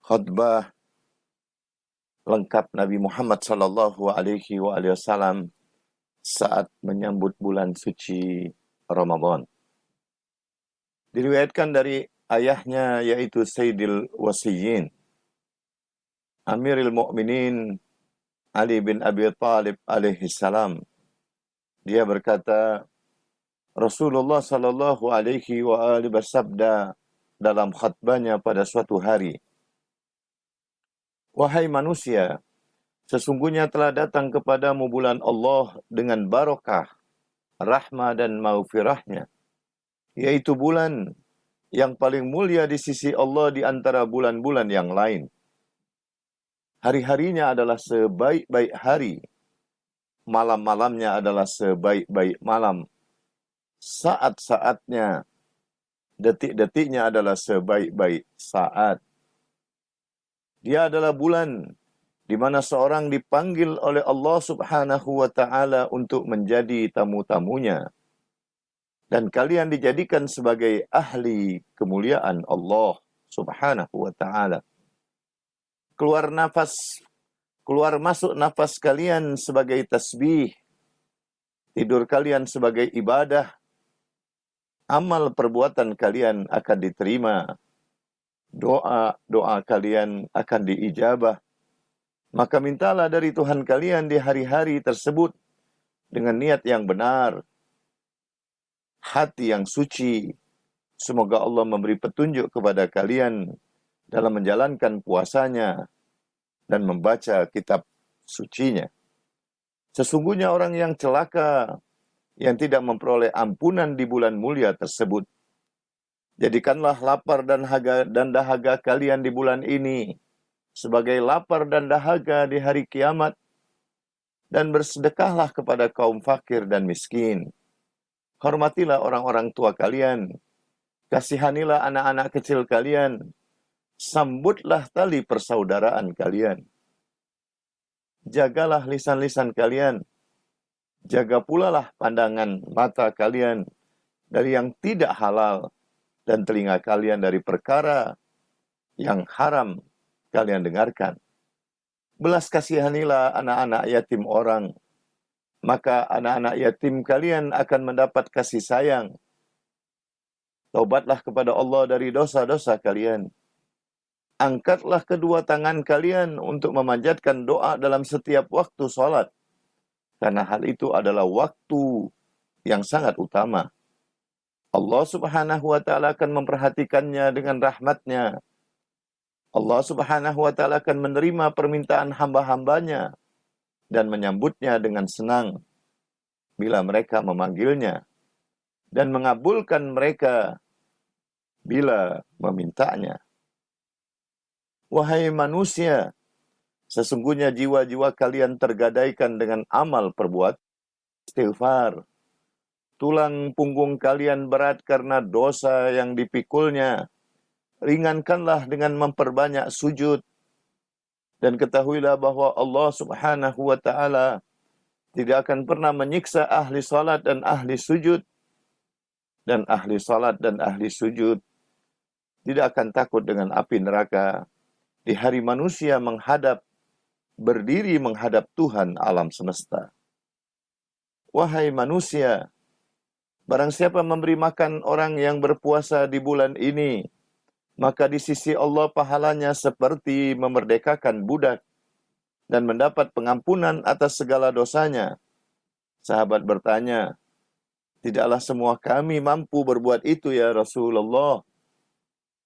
khutbah lengkap Nabi Muhammad sallallahu alaihi wasallam saat menyambut bulan suci Ramadan. Diriwayatkan dari ayahnya, yaitu Sayyidil Wasiyyin, Amirul Mukminin Ali bin Abi Thalib alaihi salam. Dia berkata, Rasulullah sallallahu alaihi wa alihi bersabda dalam khutbahnya pada suatu hari, "Wahai manusia, sesungguhnya telah datang kepadamu bulan Allah dengan barokah, rahmah dan maghfirahnya, yaitu bulan yang paling mulia di sisi Allah di antara bulan-bulan yang lain. Hari-harinya adalah sebaik-baik hari, malam-malamnya adalah sebaik-baik malam, saat-saatnya, detik-detiknya adalah sebaik-baik saat. Dia adalah bulan di mana seorang dipanggil oleh Allah Subhanahu wa Ta'ala untuk menjadi tamu-tamunya, dan kalian dijadikan sebagai ahli kemuliaan Allah Subhanahu wa Ta'ala. Keluar masuk nafas kalian sebagai tasbih, tidur kalian sebagai ibadah, amal perbuatan kalian akan diterima, doa kalian akan diijabah. Maka mintalah dari Tuhan kalian di hari-hari tersebut dengan niat yang benar, hati yang suci. Semoga Allah memberi petunjuk kepada kalian dalam menjalankan puasanya dan membaca kitab sucinya. Sesungguhnya orang yang celaka yang tidak memperoleh ampunan di bulan mulia tersebut. Jadikanlah lapar dan dahaga kalian di bulan ini sebagai lapar dan dahaga di hari kiamat, dan bersedekahlah kepada kaum fakir dan miskin. Hormatilah orang-orang tua kalian, kasihanilah anak-anak kecil kalian, sambutlah tali persaudaraan kalian. Jagalah lisan-lisan kalian, jaga pula lah pandangan mata kalian dari yang tidak halal, dan telinga kalian dari perkara yang haram kalian dengarkan. Belas kasihanilah anak-anak yatim orang, maka anak-anak yatim kalian akan mendapat kasih sayang. Taubatlah kepada Allah dari dosa-dosa kalian. Angkatlah kedua tangan kalian untuk memanjatkan doa dalam setiap waktu sholat, karena hal itu adalah waktu yang sangat utama. Allah Subhanahu wa Ta'ala akan memperhatikannya dengan rahmatnya. Allah Subhanahu wa Ta'ala akan menerima permintaan hamba-hambanya dan menyambutnya dengan senang bila mereka memanggilnya, dan mengabulkan mereka bila memintanya. Wahai manusia, sesungguhnya jiwa-jiwa kalian tergadaikan dengan amal perbuatan istighfar. Tulang punggung kalian berat karena dosa yang dipikulnya. Ringankanlah dengan memperbanyak sujud. Dan ketahuilah bahwa Allah Subhanahu wa Ta'ala tidak akan pernah menyiksa ahli salat dan ahli sujud. Dan ahli salat dan ahli sujud tidak akan takut dengan api neraka di hari manusia berdiri menghadap Tuhan alam semesta. Wahai manusia, barang siapa memberi makan orang yang berpuasa di bulan ini, maka di sisi Allah pahalanya seperti memerdekakan budak dan mendapat pengampunan atas segala dosanya. Sahabat bertanya, tidaklah semua kami mampu berbuat itu ya Rasulullah?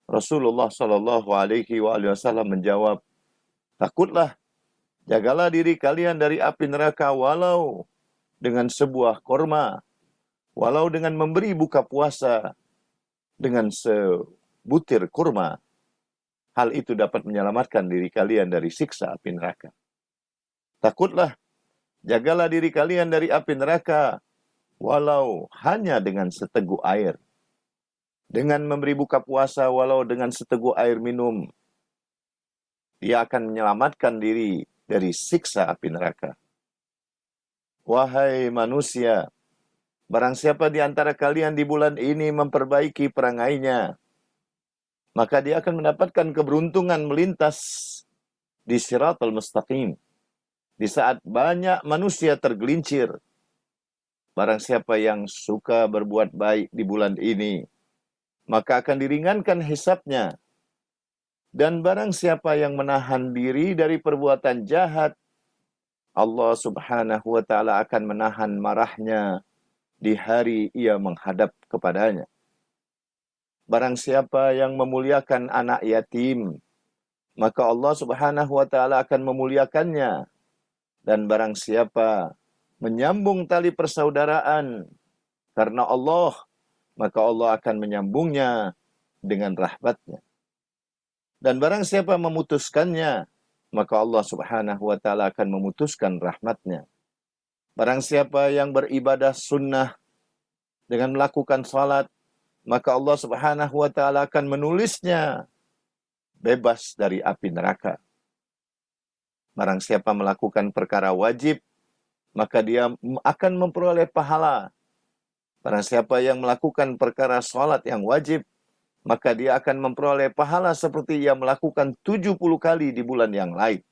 Rasulullah sallallahu alaihi wasallam menjawab, takutlah, jagalah diri kalian dari api neraka walau dengan sebuah korma, walau dengan memberi buka puasa dengan sebutir kurma. Hal itu dapat menyelamatkan diri kalian dari siksa api neraka. Takutlah, jagalah diri kalian dari api neraka, walau hanya dengan seteguk air. Dengan memberi buka puasa walau dengan seteguk air minum, dia akan menyelamatkan diri dari siksa api neraka. Wahai manusia, barang siapa di antara kalian di bulan ini memperbaiki perangainya, maka dia akan mendapatkan keberuntungan melintas di Shiratal Mustaqim. Di saat banyak manusia tergelincir, barang siapa yang suka berbuat baik di bulan ini, maka akan diringankan hisabnya. Dan barang siapa yang menahan diri dari perbuatan jahat, Allah Subhanahu wa ta'ala akan menahan marahnya di hari ia menghadap kepadanya. Barang siapa yang memuliakan anak yatim, maka Allah Subhanahu wa ta'ala akan memuliakannya. Dan barang siapa menyambung tali persaudaraan karena Allah, maka Allah akan menyambungnya dengan rahmatnya. Dan barang siapa memutuskannya, maka Allah Subhanahu wa ta'ala akan memutuskan rahmatnya. Barang siapa yang beribadah sunnah dengan melakukan salat, maka Allah Subhanahu wa ta'ala akan menulisnya bebas dari api neraka. Barang siapa melakukan perkara wajib, maka dia akan memperoleh pahala. Barang siapa yang melakukan perkara salat yang wajib, maka dia akan memperoleh pahala seperti ia melakukan 70 kali di bulan yang lain.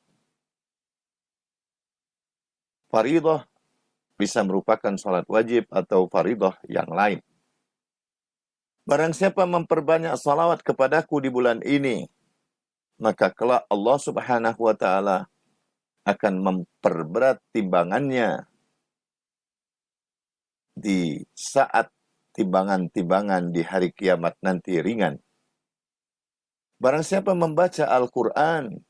Faridah bisa merupakan salat wajib atau faridah yang lain. Barang siapa memperbanyak salawat kepadaku di bulan ini, maka kelak Allah Subhanahu wa ta'ala akan memperberat timbangannya di saat timbangan-timbangan di hari kiamat nanti ringan. Barang siapa membaca Al-Quran,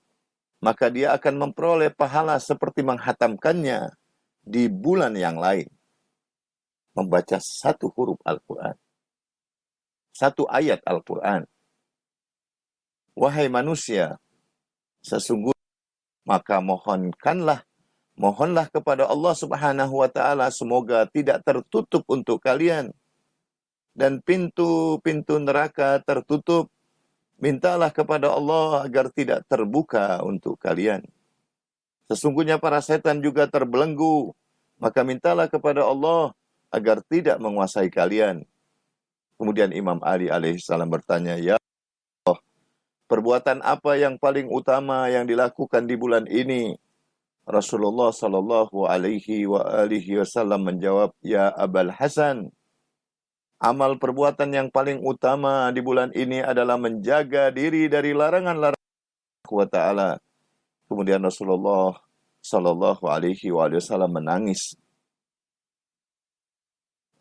maka dia akan memperoleh pahala seperti menghatamkannya di bulan yang lain. Membaca satu huruf Al-Quran, satu ayat Al-Quran. Wahai manusia, sesungguhnya maka mohonlah kepada Allah Subhanahu wa ta'ala semoga tidak tertutup untuk kalian dan pintu-pintu neraka tertutup. Mintalah kepada Allah agar tidak terbuka untuk kalian. Sesungguhnya para setan juga terbelenggu, maka mintalah kepada Allah agar tidak menguasai kalian. Kemudian Imam Ali alaihissalam bertanya, ya Allah, perbuatan apa yang paling utama yang dilakukan di bulan ini? Rasulullah sallallahu alaihi wasallam menjawab, ya Abul Hasan, amal perbuatan yang paling utama di bulan ini adalah menjaga diri dari larangan-larangan Allah Ta'ala. Kemudian Rasulullah sallallahu alaihi wasallam menangis.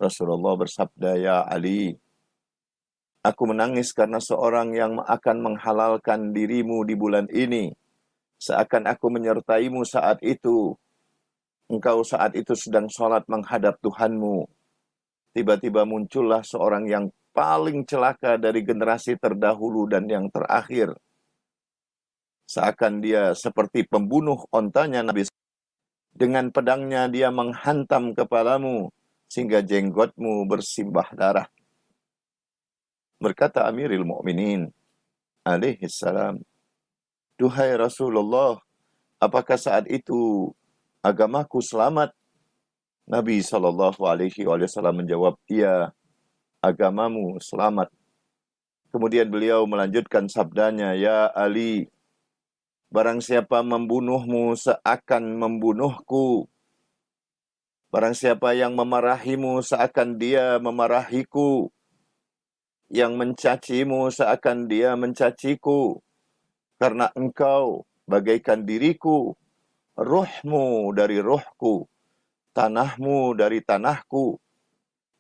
Rasulullah bersabda, ya Ali, aku menangis karena seorang yang akan menghalalkan dirimu di bulan ini, seakan aku menyertaimu saat itu. Engkau saat itu sedang sholat menghadap Tuhanmu. Tiba-tiba muncullah seorang yang paling celaka dari generasi terdahulu dan yang terakhir. Seakan dia seperti pembunuh ontanya Nabi. Dengan pedangnya dia menghantam kepalamu, sehingga jenggotmu bersimbah darah. Berkata Amirul Mukminin alaihissalam, duhai Rasulullah, apakah saat itu agamaku selamat? Nabi SAW menjawab, iya, agamamu selamat. Kemudian beliau melanjutkan sabdanya, ya Ali, barang siapa membunuhmu seakan membunuhku. Barang siapa yang memarahimu seakan dia memarahiku. Yang mencacimu seakan dia mencaciku. Karena engkau bagaikan diriku, ruhmu dari ruhku, tanahmu dari tanahku.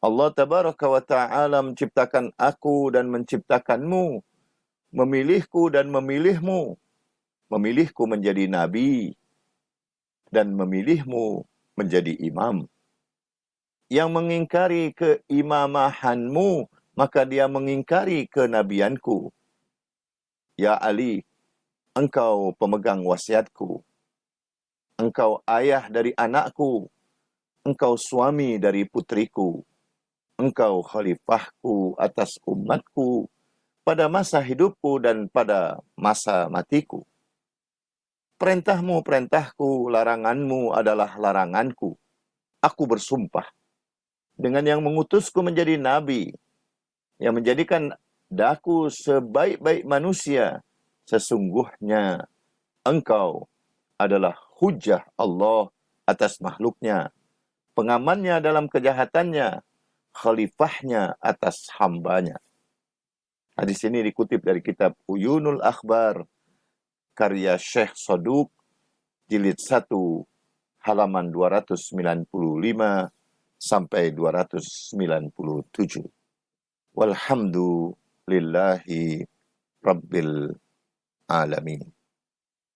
Allah Tabaraka wa Ta'ala menciptakan aku dan menciptakanmu, memilihku dan memilihmu, memilihku menjadi nabi, dan memilihmu menjadi imam. Yang mengingkari keimamahanmu, maka dia mengingkari kenabianku. Ya Ali, engkau pemegang wasiatku. Engkau ayah dari anakku. Engkau suami dari putriku. Engkau khalifahku atas umatku pada masa hidupku dan pada masa matiku. Perintahmu perintahku, laranganmu adalah laranganku. Aku bersumpah dengan yang mengutusku menjadi nabi, yang menjadikan daku sebaik-baik manusia, sesungguhnya engkau adalah hujah Allah atas makhluknya, pengamannya dalam kejahatannya, khalifahnya atas hambanya. Hadis ini dikutip dari kitab Uyunul Akhbar, karya Syekh Saduq, jilid 1, halaman 295 sampai 297. Walhamdulillahi Rabbil Alamin.